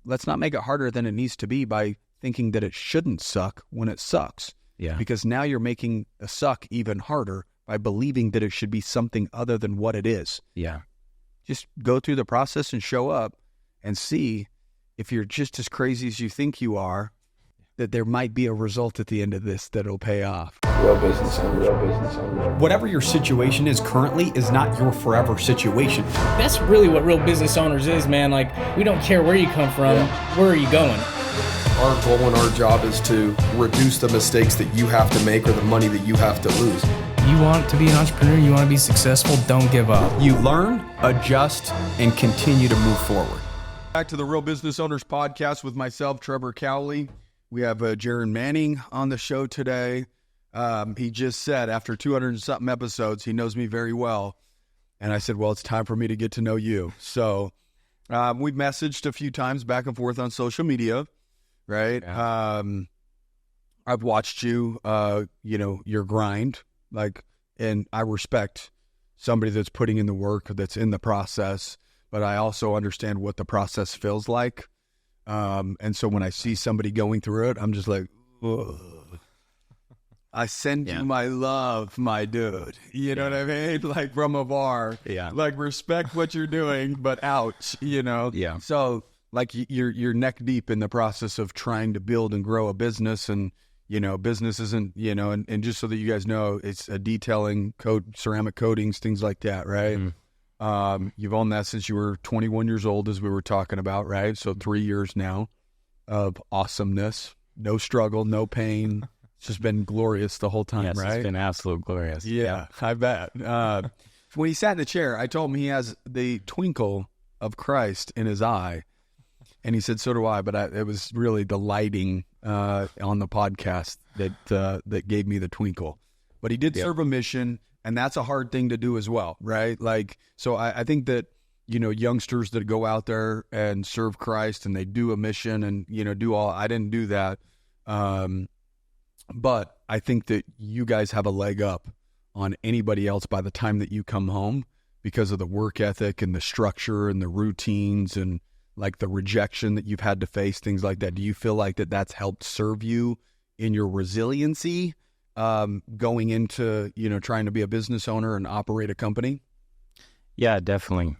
let's not make it harder than it needs to be by thinking that it shouldn't suck when it sucks. Yeah. Because now you're making a suck even harder by believing that it should be something other than what it is. Yeah. Just go through the process and show up and see if you're just as crazy as you think you are, that there might be a result at the end of this that'll pay off. Real business owner. Whatever your situation is currently is not your forever situation. That's really what real business owners is, man. Like, we don't care where you come from, where are you going? Our goal and our job is to reduce the mistakes that you have to make or the money that you have to lose. You want to be an entrepreneur, you want to be successful, don't give up. You learn, adjust, and continue to move forward. Back to the Real Business Owners Podcast with myself, Trevor Cowley. We have Jaron Manning on the show today. He just said after 200 and something episodes, he knows me very well. And I said, well, it's time for me to get to know you. So we've messaged a few times back and forth on social media, right? Yeah. I've watched you, your grind, and I respect somebody that's putting in the work, that's in the process, but I also understand what the process feels like. And so when I see somebody going through it, I'm just like, ugh. I send you my love, my dude. You know what I mean? Like from afar. Yeah. Like respect what you're doing, but ouch, Yeah. So like you're neck deep in the process of trying to build and grow a business, and business isn't, and just so that you guys know, it's a detailing, ceramic coatings, things like that, right? Mm-hmm. You've owned that since you were 21 years old, as we were talking about, right? So 3 years now of awesomeness, no struggle, no pain. It's just been glorious the whole time, right? It's been absolute glorious. Yeah, I bet. When he sat in the chair, I told him he has the twinkle of Christ in his eye. And he said, so do I. But it was really the lighting on the podcast that gave me the twinkle. But he did serve a mission, and that's a hard thing to do as well, right? Like, so I think that, youngsters that go out there and serve Christ and they do a mission and, I didn't do that. But I think that you guys have a leg up on anybody else by the time that you come home because of the work ethic and the structure and the routines and like the rejection that you've had to face, things like that. Do you feel like that's helped serve you in your resiliency going into, trying to be a business owner and operate a company? Yeah, definitely.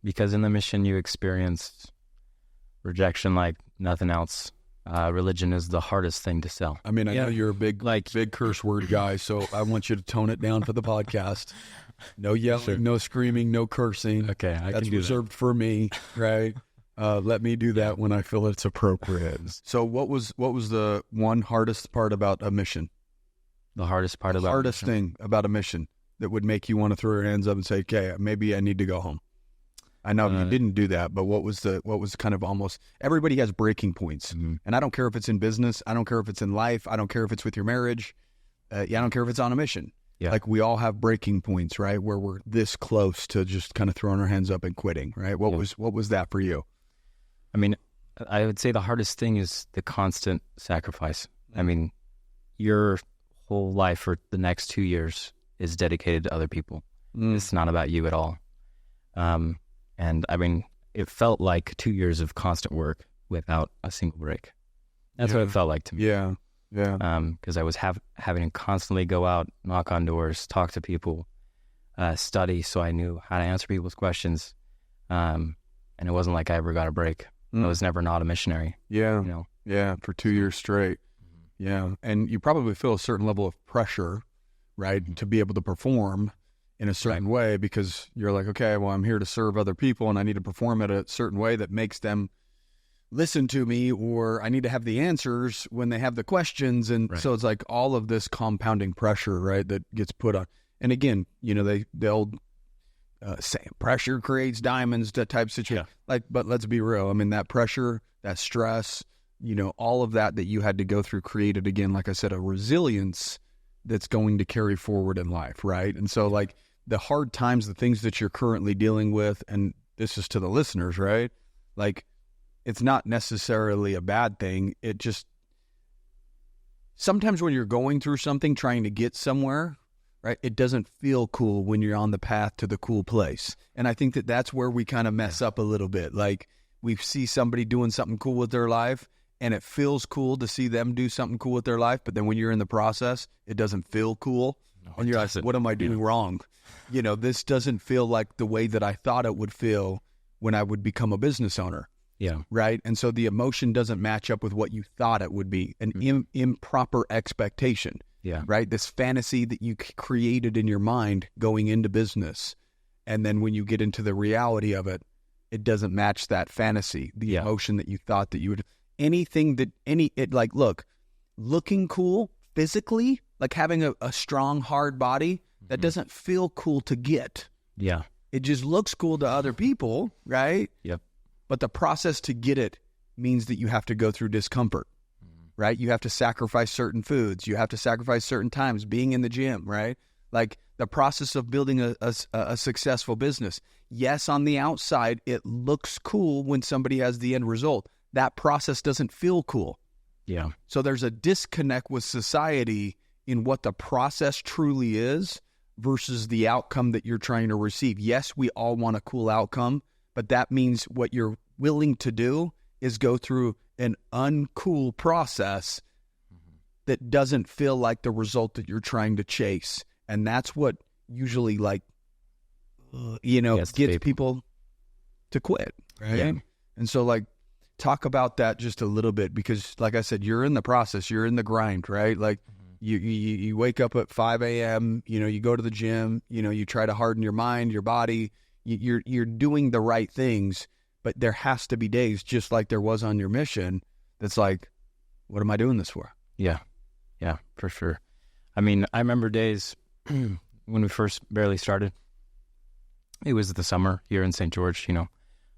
Because in the mission you experienced rejection like nothing else. Religion is the hardest thing to sell. I mean, I know you're a big curse word guy, so I want you to tone it down for the podcast. No yelling, no screaming, no cursing. Okay, that's reserved for me, right? Let me do that when I feel it's appropriate. So, what was the one hardest part about a mission? The hardest part about hardest thing about a mission that would make you want to throw your hands up and say, "Okay, maybe I need to go home." I know you didn't do that, but what was kind of almost, everybody has breaking points. Mm-hmm. And I don't care if it's in business. I don't care if it's in life. I don't care if it's with your marriage. I don't care if it's on a mission. Yeah. Like we all have breaking points, right? Where we're this close to just kind of throwing our hands up and quitting, right? What was that for you? I mean, I would say the hardest thing is the constant sacrifice. I mean, your whole life for the next 2 years is dedicated to other people. It's not about you at all. And I mean, it felt like 2 years of constant work without a single break. That's what it felt like to me. Yeah. Because I was having to constantly go out, knock on doors, talk to people, study, so I knew how to answer people's questions. And it wasn't like I ever got a break. I was never not a missionary. Yeah. Yeah, for 2 years straight. Yeah. And you probably feel a certain level of pressure, right, to be able to perform in a certain way, because you're like, okay, well, I'm here to serve other people and I need to perform in a certain way that makes them listen to me, or I need to have the answers when they have the questions. And so it's like all of this compounding pressure, right, that gets put on. And again, the old saying, pressure creates diamonds, that type of situation. Yeah. But let's be real. I mean, that pressure, that stress, all of that you had to go through created, again, like I said, a resilience that's going to carry forward in life, right? And so like the hard times, the things that you're currently dealing with, and this is to the listeners, right? Like, it's not necessarily a bad thing. It just, sometimes when you're going through something, trying to get somewhere, right, it doesn't feel cool when you're on the path to the cool place. And I think that's where we kind of mess up a little bit. Like, we see somebody doing something cool with their life, and it feels cool to see them do something cool with their life. But then when you're in the process, it doesn't feel cool. No, and you're like, what am I doing wrong? This doesn't feel like the way that I thought it would feel when I would become a business owner. Yeah. Right. And so the emotion doesn't match up with what you thought it would be, an improper expectation. Yeah. Right. This fantasy that you created in your mind going into business. And then when you get into the reality of it, it doesn't match that fantasy, the emotion that you thought that you would. Looking cool physically, like having a strong, hard body, that doesn't feel cool to get. Yeah. It just looks cool to other people, right? Yep. But the process to get it means that you have to go through discomfort, right? You have to sacrifice certain foods. You have to sacrifice certain times, being in the gym, right? Like the process of building a successful business. Yes, on the outside, it looks cool when somebody has the end result. That process doesn't feel cool. Yeah. So there's a disconnect with society in what the process truly is versus the outcome that you're trying to receive. Yes, we all want a cool outcome, but that means what you're willing to do is go through an uncool process that doesn't feel like the result that you're trying to chase. And that's what usually gets people to quit, right? Yeah. And so talk about that just a little bit, because like I said, you're in the process, you're in the grind, right? Like you wake up at 5 a.m., you go to the gym, you try to harden your mind, your body, you're doing the right things, but there has to be days, just like there was on your mission, that's like, what am I doing this for? Yeah. Yeah, for sure. I mean, I remember days when we first barely started. It was the summer here in St. George,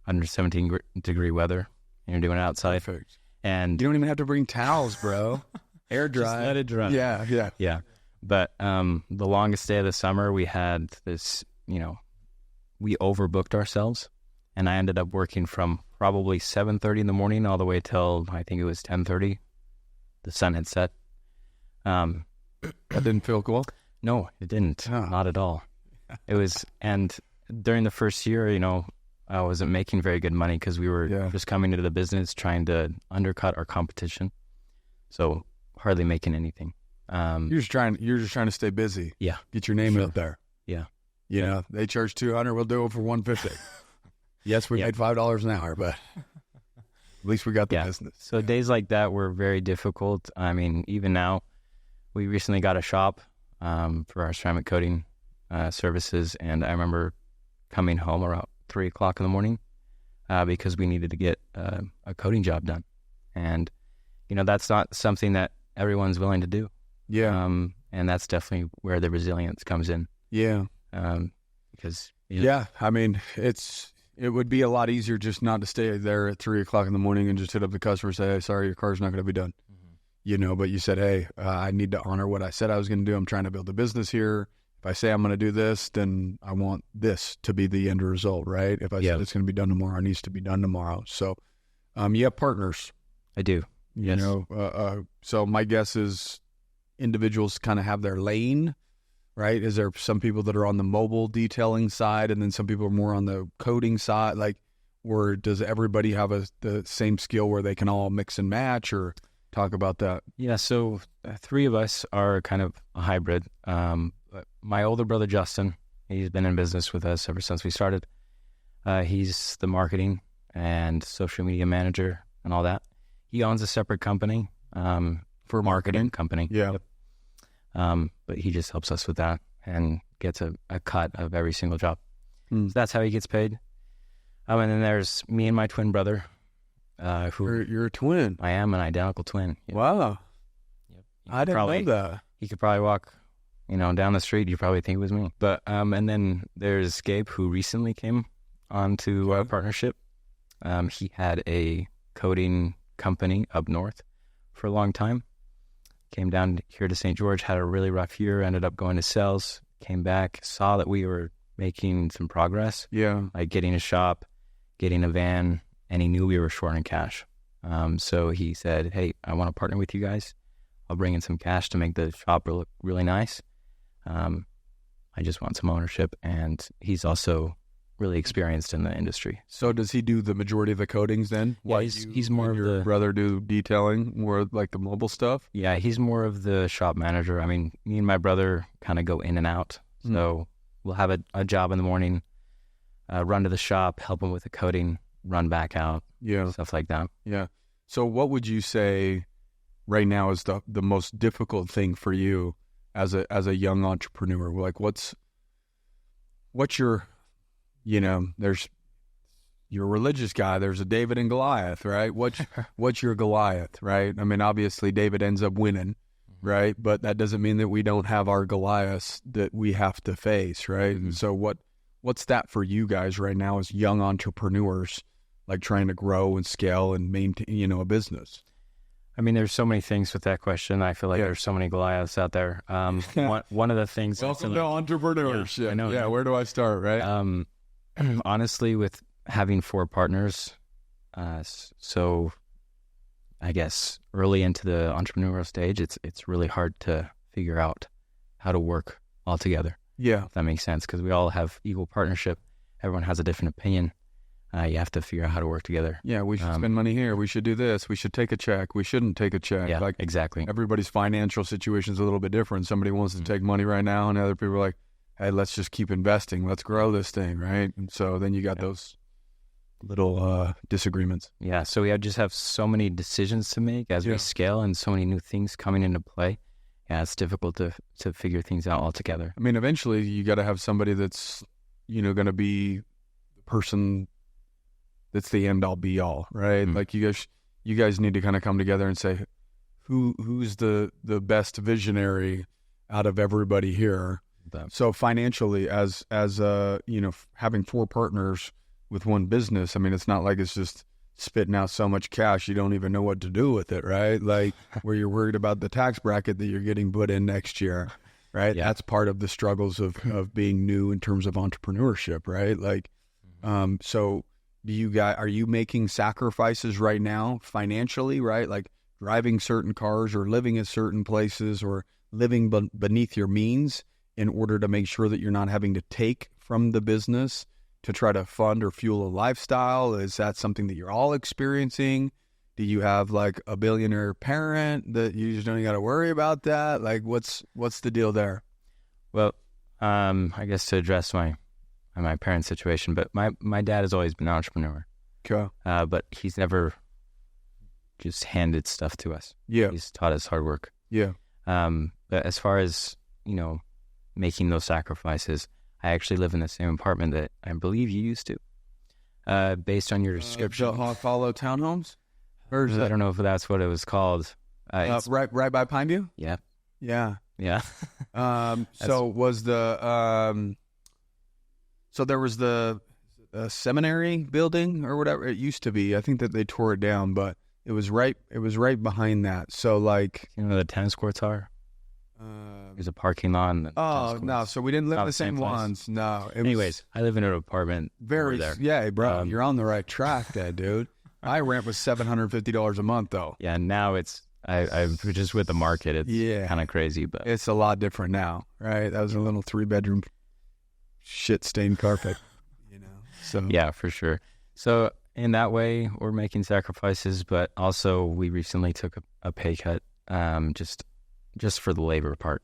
under 17-degree weather, and you're doing it outside. Perfect. And you don't even have to bring towels, bro. Air dry. Just let it dry. Yeah. Yeah. But the longest day of the summer, we had this, we overbooked ourselves, and I ended up working from probably 7:30 in the morning all the way till I think it was 10:30. The sun had set. That didn't feel cool? No, it didn't. Oh. Not at all. It was, and during the first year, I wasn't making very good money because we were just coming into the business trying to undercut our competition. So hardly making anything. You're just trying to stay busy. Yeah. Get your name out there. Yeah. They charge $200, we'll do it for $150. Yes, we made $5 an hour, but at least we got the business. So days like that were very difficult. I mean, even now, we recently got a shop for our ceramic coating services, and I remember coming home around 3 o'clock in the morning because we needed to get a coating job done. And, that's not something that everyone's willing to do. Yeah. And that's definitely where the resilience comes in. Yeah. Because I mean, it would be a lot easier just not to stay there at 3 o'clock in the morning and just hit up the customer and say, hey, sorry, your car's not going to be done. But you said, hey, I need to honor what I said I was going to do. I'm trying to build a business here. If I say I'm going to do this, then I want this to be the end result, right? If I said it's going to be done tomorrow, it needs to be done tomorrow. So you have partners. I do. Yes. So my guess is individuals kind of have their lane, right? Is there some people that are on the mobile detailing side, and then some people are more on the coding side? Or does everybody have the same skill where they can all mix and match, or talk about that? Yeah, so 3 of us are kind of a hybrid. My older brother, Justin, he's been in business with us ever since we started. He's the marketing and social media manager and all that. He owns a separate company For marketing company. Yeah. Yep. But he just helps us with that and gets a cut of every single job. So that's how he gets paid. And then there's me and my twin brother. You're a twin. I am an identical twin. Yep. Wow. Yep. I didn't know that. He could probably walk, down the street. You probably think it was me. But and then there's Gabe, who recently came onto our partnership. He had a coating company up north for a long time. Came down here to St. George, had a really rough year, ended up going to sales, came back, saw that we were making some progress. Yeah. Like getting a shop, getting a van, and he knew we were short on cash. So he said, hey, I want to partner with you guys. I'll bring in some cash to make the shop look really nice. I just want some ownership. And he's also really experienced in the industry. So does he do the majority of the coatings then? Yeah, he's more of your the brother do detailing, more like the mobile stuff? Yeah, he's more of the shop manager. I mean, me and my brother kind of go in and out. So we'll have a job in the morning, run to the shop, help him with the coating, run back out, stuff like that. Yeah. So what would you say right now is the most difficult thing for you as a young entrepreneur? Like what's your, there's, you're a religious guy. There's a David and Goliath, right? What's your Goliath, right? I mean, obviously David ends up winning, right? But that doesn't mean that we don't have our Goliaths that we have to face, right? And so what's that for you guys right now as young entrepreneurs, like trying to grow and scale and maintain, a business? I mean, there's so many things with that question. I feel like there's so many Goliaths out there. One of the things. Welcome to entrepreneurship. Yeah, I know. Yeah, where do I start, right? Honestly, with having 4 partners, so I guess early into the entrepreneurial stage, it's really hard to figure out how to work all together. Yeah, if that makes sense, because we all have equal partnership. Everyone has a different opinion. You have to figure out how to work together. Yeah, we should spend money here. We should do this. We should take a check. We shouldn't take a check. Yeah, exactly. Everybody's financial situation is a little bit different. Somebody wants to take money right now, and other people are like, hey, let's just keep investing. Let's grow this thing, right? And so then you got those little disagreements. Yeah, so we just have so many decisions to make as we scale and so many new things coming into play. Yeah, it's difficult to figure things out altogether. I mean, eventually you got to have somebody that's, going to be the person that's the end all be all, right? Like you guys need to kind of come together and say, who's the best visionary out of everybody here? So financially, as having 4 partners with one business, I mean, it's not like it's just spitting out so much cash you don't even know what to do with it, right? Like where you're worried about the tax bracket that you're getting put in next year, right? Yeah. That's part of the struggles of being new in terms of entrepreneurship, right? Like, so are you making sacrifices right now financially, right? Like driving certain cars or living at certain places or living beneath your means in order to make sure that you're not having to take from the business to try to fund or fuel a lifestyle? Is that something that you're all experiencing? Do you have like a billionaire parent that you just don't got to worry about that? Like what's the deal there? Well, I guess to address my parents' situation, but my dad has always been an entrepreneur. Okay. But he's never just handed stuff to us. Yeah. He's taught us hard work. Yeah. But as far as, making those sacrifices, I actually live in the same apartment that I believe you used to. Based on your description. The Hollow Townhomes? Or is I don't know if that's what it was called. Right by Pineview? Yeah. Yeah. Yeah. So was the so there was the seminary building or whatever it used to be. I think that they tore it down, but it was right behind that. So like, the tennis courts are. There's a parking lot. And no, so we didn't live in the same ones. No. Anyways, I live in an apartment. Very there. Yeah, bro, you're on the right track, there, dude. My rent was $750 a month, though. Yeah, now it's I'm just with the market. It's kind of crazy, but it's a lot different now, right? That was a little 3-bedroom shit stained carpet, So yeah, for sure. So in that way, we're making sacrifices, but also we recently took a pay cut, just for the labor part.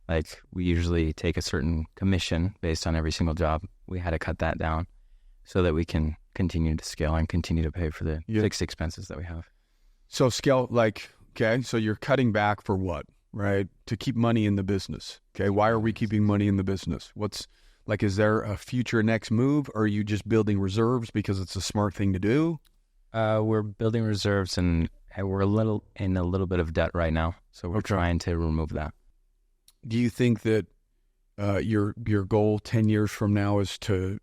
Like we usually take a certain commission based on every single job. We had to cut that down so that we can continue to scale and continue to pay for the fixed expenses that we have. So scale, okay, so you're cutting back for what, right? To keep money in the business. Okay, why are we keeping money in the business? Is there a future next move, or are you just building reserves because it's a smart thing to do? We're building reserves, and we're in a little bit of debt right now, so we're trying to remove that. Do you think that your goal 10 years from now is to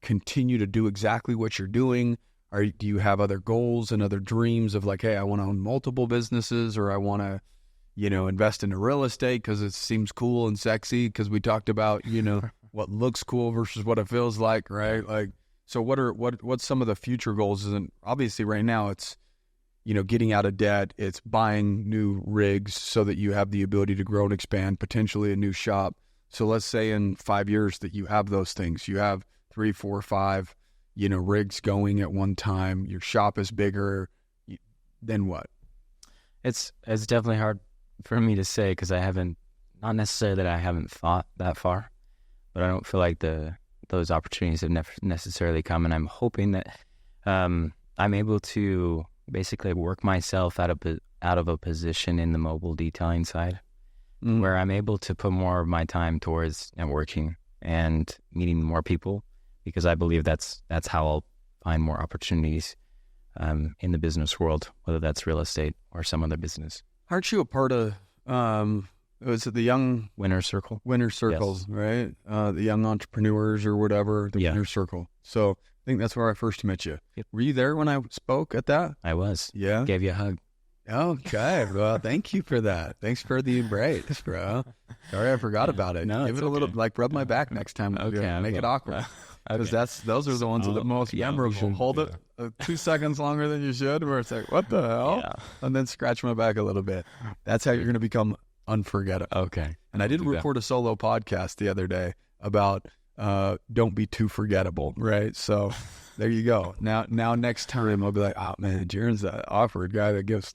continue to do exactly what you're doing? Or do you have other goals and other dreams of hey, I want to own multiple businesses, or I want to, invest into real estate because it seems cool and sexy? Because we talked about, what looks cool versus what it feels like, right? So what's some of the future goals? And obviously right now it's, getting out of debt, it's buying new rigs so that you have the ability to grow and expand, potentially a new shop. So let's say in 5 years that you have those things, you have 3, 4, 5, rigs going at one time. Your shop is bigger. Then what? It's definitely hard for me to say because not necessarily that I haven't thought that far, but I don't feel like those opportunities have necessarily come, and I'm hoping that I'm able to basically work myself out of a position in the mobile detailing side where I'm able to put more of my time towards networking and meeting more people, because I believe that's how I'll find more opportunities in the business world, whether that's real estate or some other business. Aren't you a part of, was it the Young Winner Circle? Winner Circles, Yes. right? The Young Entrepreneurs or whatever, the Winner Circle. So I think that's where I first met you. Yep. Were you there when I spoke at that? I was. Yeah. Gave you a hug. Okay. Well, thank you for that. Thanks for the embrace, bro. Sorry, I forgot about it. No, Give it's it a little, okay. rub my back next time. Okay, Make it awkward. Because those are the ones that are the most yeah, we memorable. shouldn't Hold do it 2 seconds longer than you should, where it's like, what the hell? Yeah. And then scratch my back a little bit. That's how you're going to become unforgettable. Okay. And I did do that. record a solo podcast the other day about don't be too forgettable, right? So there you go. Now next time I'll be like, oh man, Jaron's that awkward guy that gives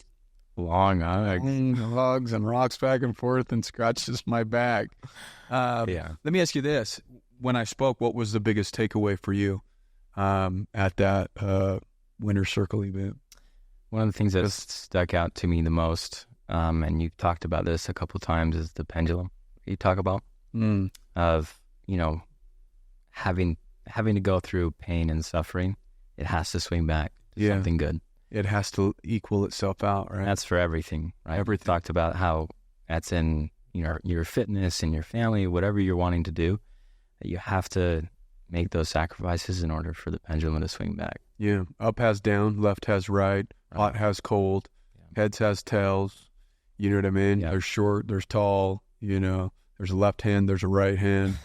Long hugs. hugs and rocks back and forth and scratches my back. Yeah. Let me ask you this. When I spoke, what was the biggest takeaway for you at that Winner Circle event? One of the things that stuck out to me the most, and you've talked about this a couple times, is the pendulum you talk about of, having to go through pain and suffering. It has to swing back to something good. It has to equal itself out, right? And that's for everything, right? Everything. We talked about how that's in your fitness and your family, whatever you're wanting to do, that you have to make those sacrifices in order for the pendulum to swing back. Yeah. Up has down, left has right, hot has cold, heads has tails. You know what I mean? Yeah. There's short, there's tall, there's a left hand, there's a right hand,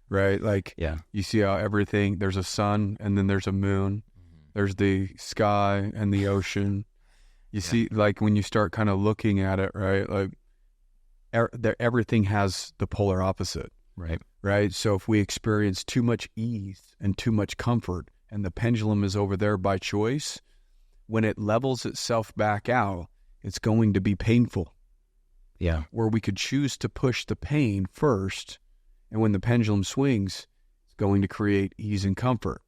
right? Like you see how everything, there's a sun and then there's a moon. There's the sky and the ocean. You see, like when you start kind of looking at it, right? Like everything has the polar opposite. Right. So if we experience too much ease and too much comfort, and the pendulum is over there by choice, when it levels itself back out, it's going to be painful. Yeah. Where we could choose to push the pain first, and when the pendulum swings, it's going to create ease and comfort.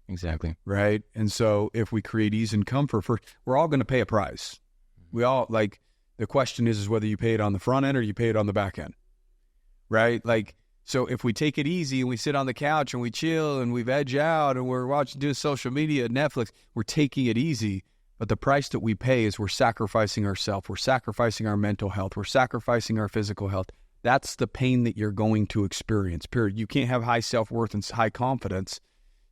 Exactly. Right. And so if we create ease and comfort first, we're all going to pay a price. We all, like, the question is whether you pay it on the front end or you pay it on the back end. Right. Like, so if we take it easy and we sit on the couch and we chill and we veg out and we're doing social media, Netflix, we're taking it easy. But the price that we pay is we're sacrificing ourselves. We're sacrificing our mental health. We're sacrificing our physical health. That's the pain that you're going to experience, period. You can't have high self-worth and high confidence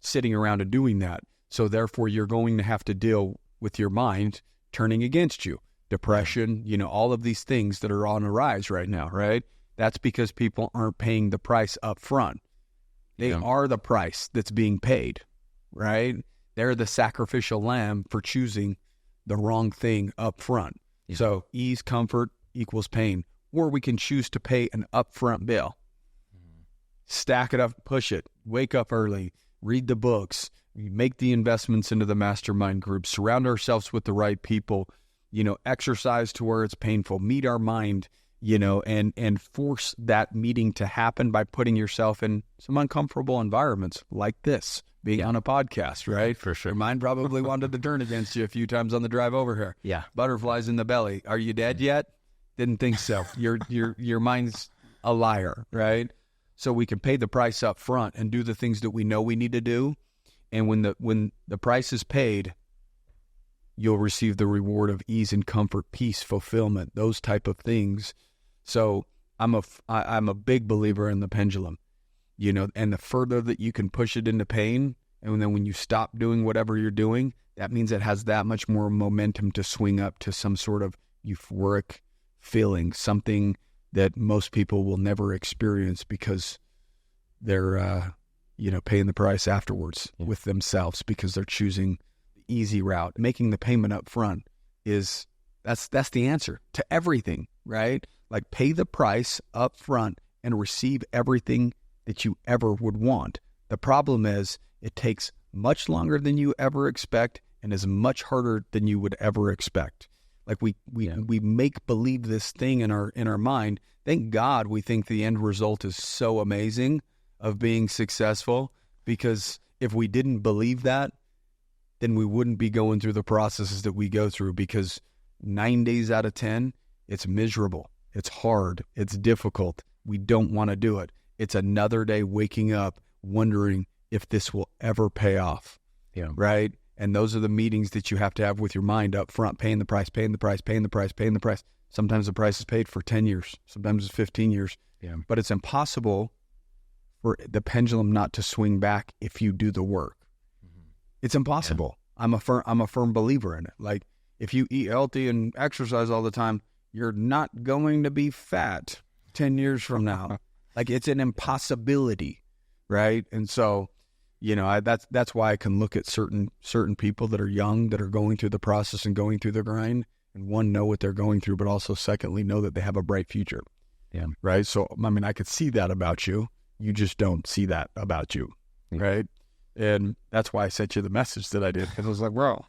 sitting around and doing that. So therefore, you're going to have to deal with your mind turning against you. Depression, all of these things that are on the rise right now, right? That's because people aren't paying the price up front. They are the price that's being paid, right? They're the sacrificial lamb for choosing the wrong thing up front. Yeah. So ease, comfort equals pain. Or we can choose to pay an upfront bill. Stack it up, push it, wake up early, read the books, make the investments into the mastermind group, surround ourselves with the right people, exercise to where it's painful, meet our mind, and force that meeting to happen by putting yourself in some uncomfortable environments like this, being on a podcast, right? For sure. Your mind probably wanted to turn against you a few times on the drive over here. Yeah. Butterflies in the belly. Are you dead yet? Didn't think so. Your mind's a liar, right? So we can pay the price up front and do the things that we know we need to do. And when the price is paid, you'll receive the reward of ease and comfort, peace, fulfillment, those type of things. So I'm a big believer in the pendulum, and the further that you can push it into pain, and then when you stop doing whatever you're doing, that means it has that much more momentum to swing up to some sort of euphoric feeling, something that most people will never experience because they're, paying the price afterwards with themselves because they're choosing the easy route. Making the payment up front that's the answer to everything, right? Like pay the price up front and receive everything that you ever would want. The problem is it takes much longer than you ever expect and is much harder than you would ever expect. Like we make believe this thing in our mind. Thank God we think the end result is so amazing of being successful, because if we didn't believe that, then we wouldn't be going through the processes that we go through, because 9 days out of 10, it's miserable. It's hard. It's difficult. We don't want to do it. It's another day waking up wondering if this will ever pay off. Yeah. Right? And those are the meetings that you have to have with your mind up front, paying the price, paying the price, paying the price, paying the price. Sometimes the price is paid for 10 years. Sometimes it's 15 years. Yeah. But it's impossible for the pendulum not to swing back if you do the work. It's impossible. Yeah. I'm a firm believer in it. Like, if you eat healthy and exercise all the time, you're not going to be fat 10 years from now. Like, it's an impossibility, right? And so, that's why I can look at certain people that are young, that are going through the process and going through the grind, and one, know what they're going through, but also secondly, know that they have a bright future. Yeah. Right. So, I mean, I could see that about you. You just don't see that about you. Yeah. Right. And that's why I sent you the message that I did, because I was like, bro,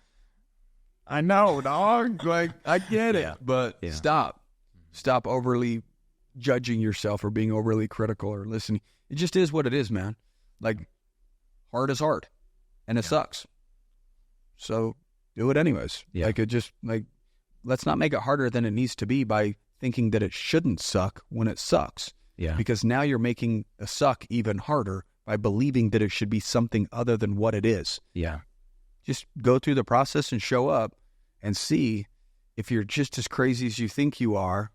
I know, dog. Like, I get it, but stop overly judging yourself or being overly critical or listening. It just is what it is, man. Like, hard is hard, and it sucks. So do it anyways. Yeah. Like, let's not make it harder than it needs to be by thinking that it shouldn't suck when it sucks. Yeah. Because now you're making the suck even harder by believing that it should be something other than what it is. Yeah. Just go through the process and show up and see if you're just as crazy as you think you are,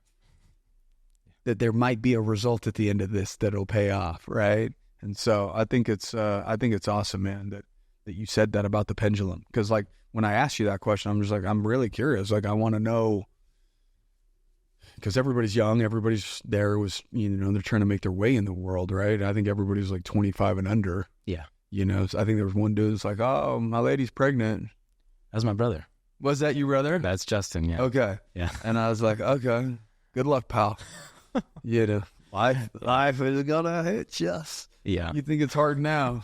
that there might be a result at the end of this that'll pay off, right? And so I think it's awesome, man, that you said that about the pendulum. Because, like, when I asked you that question, I'm just like, I'm really curious. Like, I want to know, because everybody's young, everybody's there was, they're trying to make their way in the world, right? I think everybody's like 25 and under. Yeah. So I think there was one dude that's like, oh, my lady's pregnant. That's my brother. Was that you, brother? That's Justin, yeah. Okay. Yeah. And I was like, okay, good luck, pal. Life is gonna hit you. Yeah. You think it's hard now?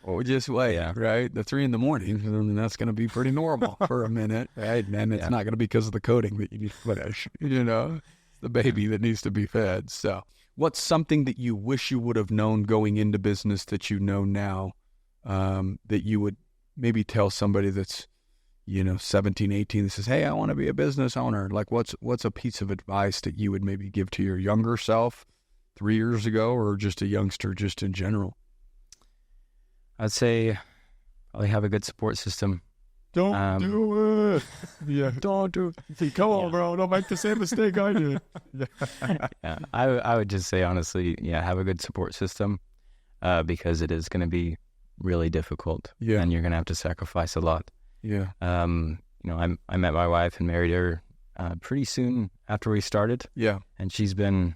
Well, just wait, right? The 3 a.m, and that's going to be pretty normal for a minute, right? And it's not going to be because of the coding that you need to finish, it's the baby that needs to be fed. So what's something that you wish you would have known going into business that you know now, that you would maybe tell somebody that's, 17, 18, that says, hey, I want to be a business owner? Like, what's a piece of advice that you would maybe give to your younger self 3 years ago, or just a youngster just in general? I'd say probably have a good support system. Don't do it. Yeah, don't do it. Come on, bro. Don't make the same mistake I did. I would just say, honestly, have a good support system, because it is going to be really difficult. Yeah. And you're going to have to sacrifice a lot. Yeah. I met my wife and married her pretty soon after we started. Yeah. And she's been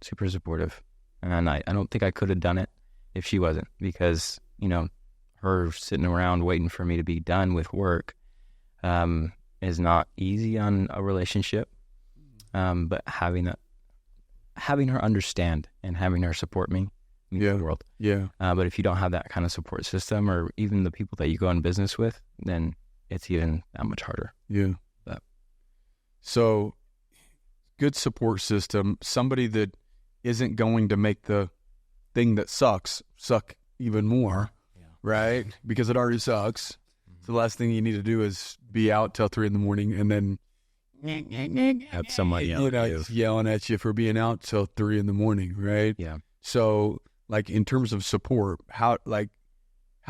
super supportive. And I don't think I could have done it if she wasn't, because her sitting around waiting for me to be done with work is not easy on a relationship. But having her understand and having her support me means the world. Yeah. But if you don't have that kind of support system, or even the people that you go in business with, then it's even that much harder. Yeah. So, good support system, somebody that isn't going to make the thing that suck even more, right? Because it already sucks. Mm-hmm. So the last thing you need to do is be out till 3 a.m, and then have somebody yelling at you for being out till 3 a.m, right? Yeah. So, like, in terms of support, how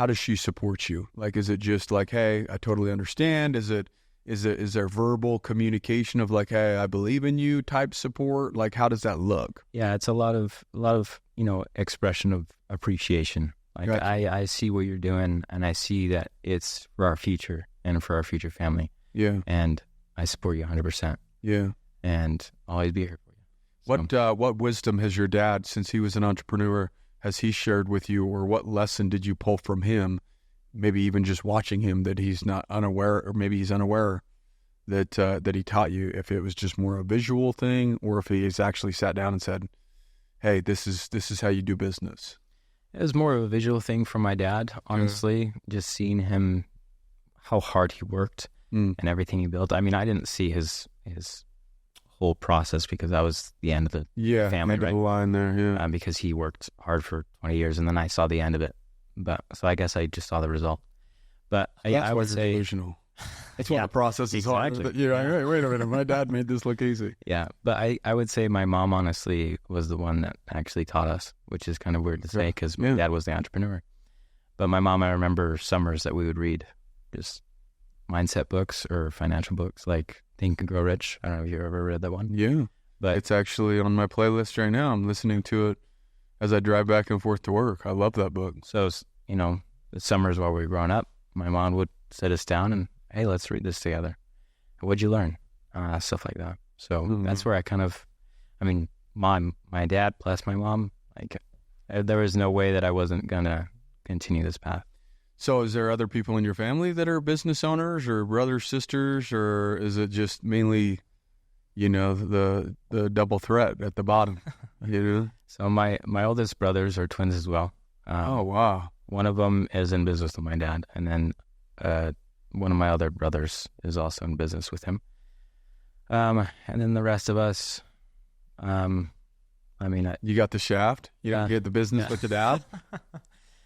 does she support you? Like, is it just like, hey, I totally understand? Is there verbal communication of like, hey, I believe in you type support? Like, how does that look? Yeah, it's a lot of expression of appreciation. Like, gotcha. I see what you're doing, and I see that it's for our future and for our future family. Yeah. And I support you 100%. Yeah. And I'll always be here for you. So, what wisdom has your dad, since he was an entrepreneur, has he shared with you, or what lesson did you pull from him, maybe even just watching him, that he's not unaware, or maybe he's unaware that he taught you, if it was just more a visual thing, or if he's actually sat down and said, hey, this is how you do business? It was more of a visual thing from my dad, honestly, just seeing him, how hard he worked and everything he built. I mean, I didn't see his whole process because I was the end of the family, right? The line there, because he worked hard for 20 years, and then I saw the end of it. But so I guess I just saw the result. But I would say delusional. That's why the process is hard. You're like, hey, wait a minute, my dad made this look easy. Yeah, but I would say my mom honestly was the one that actually taught us, which is kind of weird to say because my dad was the entrepreneur. But my mom, I remember summers that we would read just mindset books or financial books like Think and Grow Rich. I don't know if you ever read that one. Yeah, but it's actually on my playlist right now. I'm listening to it as I drive back and forth to work. I love that book. So, the summers while we were growing up, my mom would sit us down and, hey, let's read this together. What'd you learn? Stuff like that. So that's where I kind of, my dad plus my mom, there was no way that I wasn't going to continue this path. So is there other people in your family that are business owners or brothers, sisters, or is it just mainly, the double threat at the bottom? So my oldest brothers are twins as well. Oh, wow. One of them is in business with my dad, and then one of my other brothers is also in business with him. And then the rest of us, you got the shaft? You don't get the business with the dad?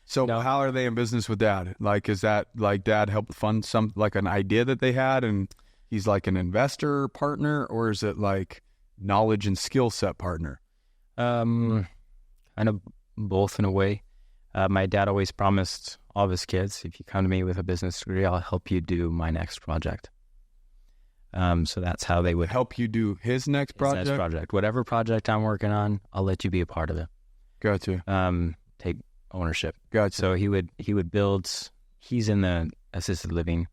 So how are they in business with dad? Like, is that like dad helped fund some, like an idea that they had and he's like an investor partner, or is it like knowledge and skill set partner? Kind of both in a way. My dad always promised all of his kids, if you come to me with a business degree, I'll help you do my next project. So that's how they would help you do his next project. Whatever project I'm working on, I'll let you be a part of it. Gotcha. Take ownership. Gotcha. So he would build. He's in the assisted living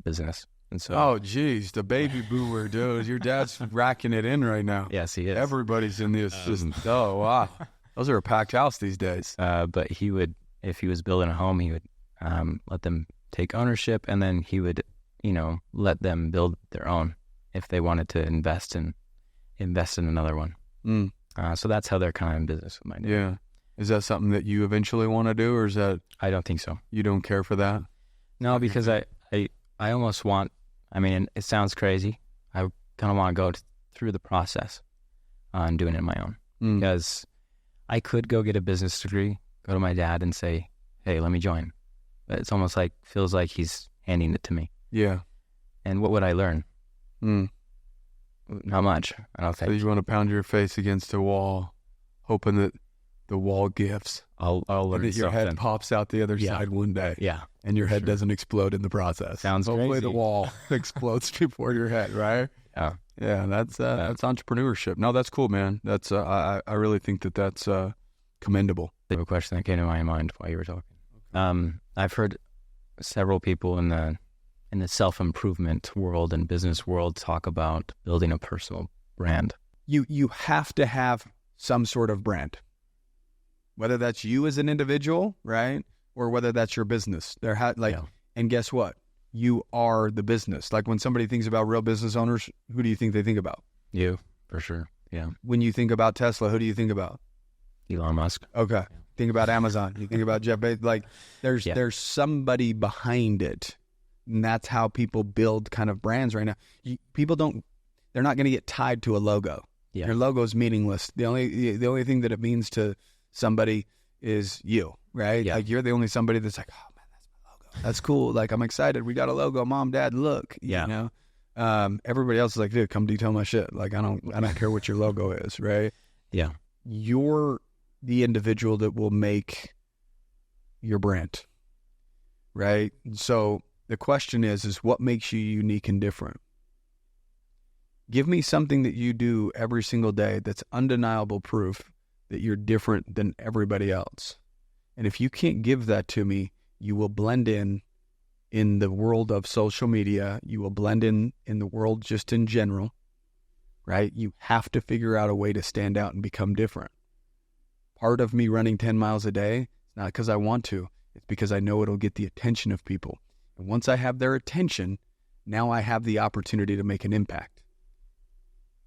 business, and so. Oh, geez, the baby boomer, dude. Your dad's racking it in right now. Yes, he is. Everybody's in the assistant. Oh, wow. Those are a packed house these days. But he would, if he was building a home, he would let them take ownership, and then he would, let them build their own if they wanted to invest in another one. So that's how they're kind of in business with my dad. Yeah. Is that something that you eventually want to do, or is that? I don't think so. You don't care for that? No, because I almost want. It sounds crazy. I kind of want to go through the process on doing it on my own because I could go get a business degree, go to my dad and say, hey, let me join. But it's almost like, feels like he's handing it to me. Yeah. And what would I learn? Not much, I don't think. So you want to pound your face against a wall, hoping that the wall gives. I'll learn that your something. Head pops out the other side one day. Yeah. And your head doesn't explode in the process. Hopefully crazy. The wall explodes before your head, right? Yeah. Yeah, that's entrepreneurship. No, that's cool, man. That's I really think that's commendable. I have a question that came to my mind while you were talking. I've heard several people in the self-improvement world and business world talk about building a personal brand. You have to have some sort of brand, whether that's you as an individual, right, or whether that's your business. And guess what? You are the business. Like when somebody thinks about real business owners, who do you think they think about? You, for sure. Yeah. When you think about Tesla, who do you think about? Elon Musk. Okay. Yeah. Think about Amazon. You think about Jeff Bezos. Like there's somebody behind it. And that's how people build kind of brands right now. They're not going to get tied to a logo. Yeah. Your logo is meaningless. The only thing that it means to somebody is you, right? Yeah. Like you're the only somebody that's like, oh man, that's my logo. That's cool. Like I'm excited. We got a logo. Mom, Dad, look. Yeah. Everybody else is like, dude, come detail my shit. Like I don't care what your logo is, right? Yeah. You're the individual that will make your brand, right? So the question is what makes you unique and different? Give me something that you do every single day that's undeniable proof that you're different than everybody else. And if you can't give that to me, you will blend in the world of social media. You will blend in the world just in general, right? You have to figure out a way to stand out and become different. Part of me running 10 miles a day, it's not because I want to. It's because I know it'll get the attention of people. And once I have their attention, now I have the opportunity to make an impact.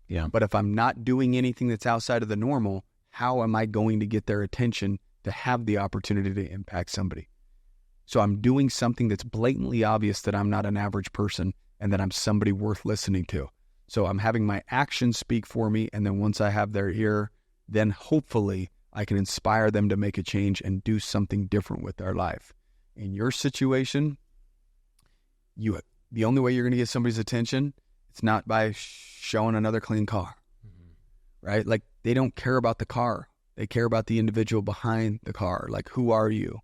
Yeah. But if I'm not doing anything that's outside of the normal, how am I going to get their attention to have the opportunity to impact somebody. So I'm doing something that's blatantly obvious that I'm not an average person and that I'm somebody worth listening to. So I'm having my actions speak for me, and then once I have their ear, then hopefully I can inspire them to make a change and do something different with their life. In your situation, the only way you're going to get somebody's attention, it's not by showing another clean car, right? Like, they don't care about the car. They care about the individual behind the car. Like, who are you?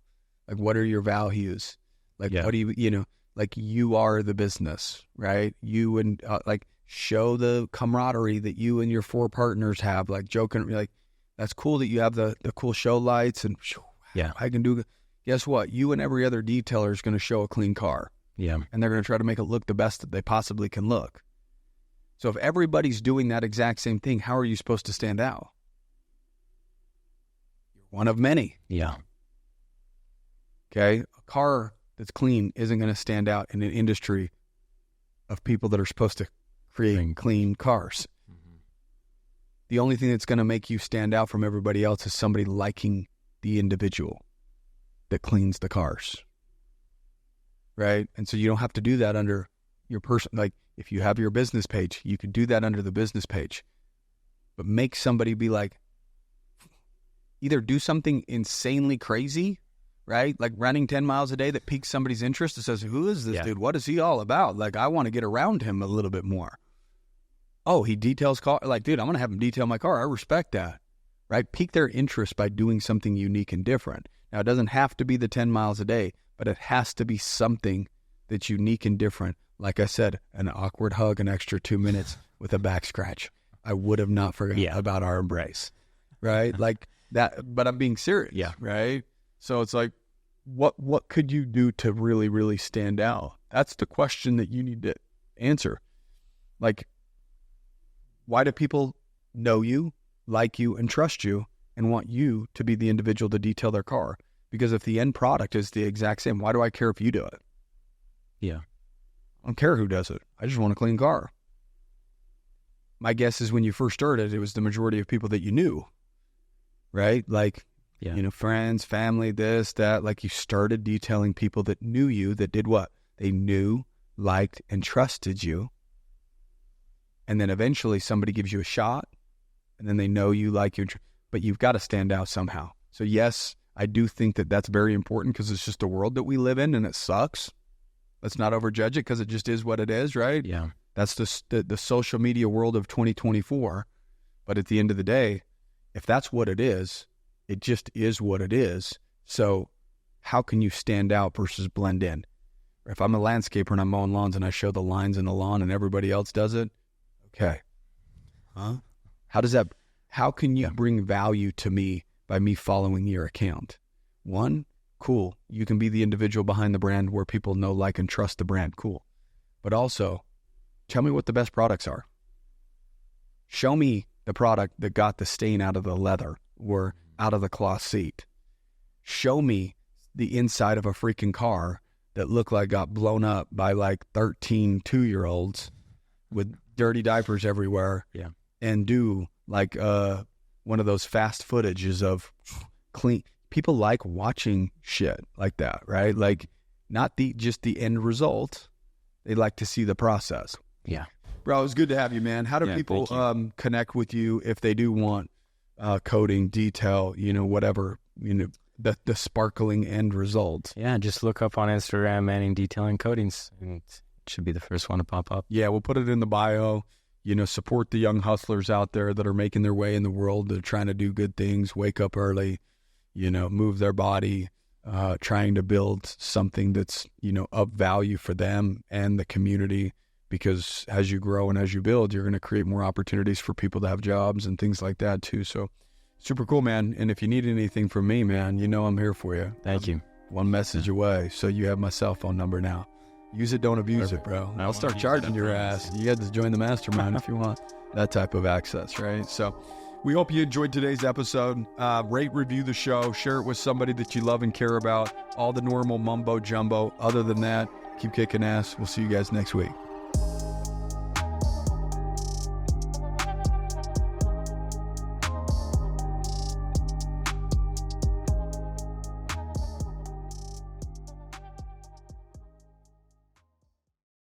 Like, what are your values? Like, what do you like, you are the business, right? You and like, show the camaraderie that you and your 4 partners have, like joking, like, that's cool that you have the cool show lights and I can do. Guess what? You and every other detailer is going to show a clean car. Yeah. And they're going to try to make it look the best that they possibly can look. So if everybody's doing that exact same thing, how are you supposed to stand out? You're one of many. Yeah. Okay? A car that's clean isn't going to stand out in an industry of people that are supposed to create clean cars. The only thing that's going to make you stand out from everybody else is somebody liking the individual that cleans the cars. Right? And so you don't have to do that under your person. Like, if you have your business page, you could do that under the business page. But make somebody be like, either do something insanely crazy, right? Like running 10 miles a day that piques somebody's interest and says, who is this dude? What is he all about? Like, I want to get around him a little bit more. Oh, he details car. Like, dude, I'm going to have him detail my car. I respect that, right? Pique their interest by doing something unique and different. Now, it doesn't have to be the 10 miles a day, but it has to be something that's unique and different. Like I said, an awkward hug, an extra 2 minutes with a back scratch. I would have not forgotten about our embrace, right? Like that, but I'm being serious, right? So it's like, what could you do to really, really stand out? That's the question that you need to answer. Like, why do people know you, like you, and trust you, and want you to be the individual to detail their car? Because if the end product is the exact same, why do I care if you do it? Yeah. I don't care who does it. I just want a clean car. My guess is when you first started, it was the majority of people that you knew, right? Like, friends, family, this, that. Like, you started detailing people that knew you, that did what? They knew, liked, and trusted you. And then eventually somebody gives you a shot, and then they know you, like you, but you've got to stand out somehow. So yes, I do think that that's very important because it's just the world that we live in, and it sucks. Let's not overjudge it because it just is what it is, right? Yeah. That's the social media world of 2024. But at the end of the day, if that's what it is, it just is what it is. So how can you stand out versus blend in? If I'm a landscaper and I'm mowing lawns and I show the lines in the lawn and everybody else does it, okay. How can you bring value to me by me following your account? One, cool. You can be the individual behind the brand where people know, like, and trust the brand. Cool. But also, tell me what the best products are. Show me the product that got the stain out of the leather or out of the cloth seat. Show me the inside of a freaking car that looked like got blown up by like 13 2-year-olds with dirty diapers everywhere. Yeah. And do like one of those fast footages of clean. People like watching shit like that, right? Like, not just the end result. They like to see the process. Yeah. Bro, it was good to have you, man. How do people connect with you if they do want coding, detail, whatever, the sparkling end result? Yeah, just look up on Instagram, Manning Detailing Coatings, and it should be the first one to pop up. Yeah, we'll put it in the bio. Support the young hustlers out there that are making their way in the world. They're trying to do good things, wake up early, move their body, trying to build something that's, of value for them and the community. Because as you grow and as you build, you're going to create more opportunities for people to have jobs and things like that too. So super cool, man. And if you need anything from me, man, I'm here for you. Thank you. One message away. So you have my cell phone number now. Use it, don't abuse it, bro. I'll start charging your ass. You got to join the mastermind if you want that type of access, right? So we hope you enjoyed today's episode. Rate, review the show. Share it with somebody that you love and care about. All the normal mumbo jumbo. Other than that, keep kicking ass. We'll see you guys next week.